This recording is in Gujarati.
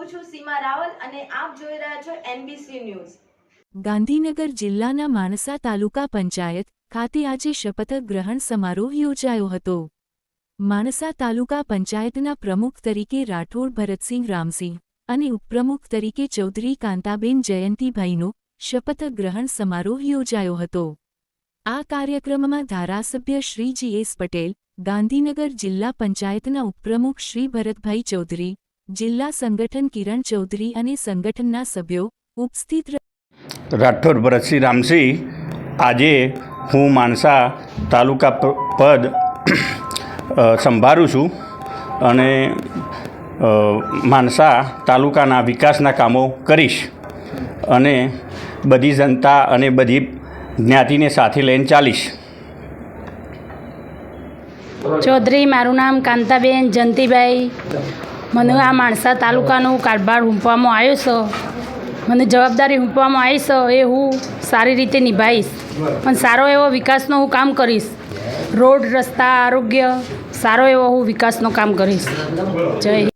હું છું સીમા રાવલ અને આપ જોઈ રહ્યા છો NBC ન્યૂઝ। ગાંધીનગર જિલ્લાના માણસા તાલુકા પંચાયત ખાતે આજે શપથ ગ્રહણ સમારોહ યોજાયો હતો। માણસા તાલુકા પંચાયતના પ્રમુખ તરીકે રાઠોડ ભરતસિંહ રામસિંહ અને ઉપપ્રમુખ તરીકે ચૌધરી કાંતાબેન જયંતીભાઈનો શપથ ગ્રહણ સમારોહ યોજાયો હતો। આ કાર્યક્રમમાં ધારાસભ્ય શ્રી GS પટેલ, ગાંધીનગર જિલ્લા પંચાયતના ઉપપ્રમુખ શ્રી ભરતભાઈ ચૌધરી, જિલ્લા સંગઠન કિરણ ચૌધરી અને સંગઠનના સભ્યો ઉપસ્થિત રાઠોડ ભરતસિંહ રામસિંહ આજે હું માણસા તાલુકા પદ સંભાળું છું અને માણસા તાલુકાના વિકાસના કામો કરીશ અને બધી જનતા અને બધી જ્ઞાતિને સાથે લઈને ચાલીશ। ચૌધરી મારું નામ કાંતાબેન જયંતીભાઈ। મને આ માણસા તાલુકાનો કારભાર સોંપવામાં આવ્યો છે। મને જવાબદારી સોંપવામાં આવી છે એ હું સારી રીતે નિભાવીશ અને સારો એવો વિકાસનો હું કામ કરીશ। રોડ રસ્તા આરોગ્ય સારો એવો હું વિકાસનો કામ કરીશ। જય હિન્દ।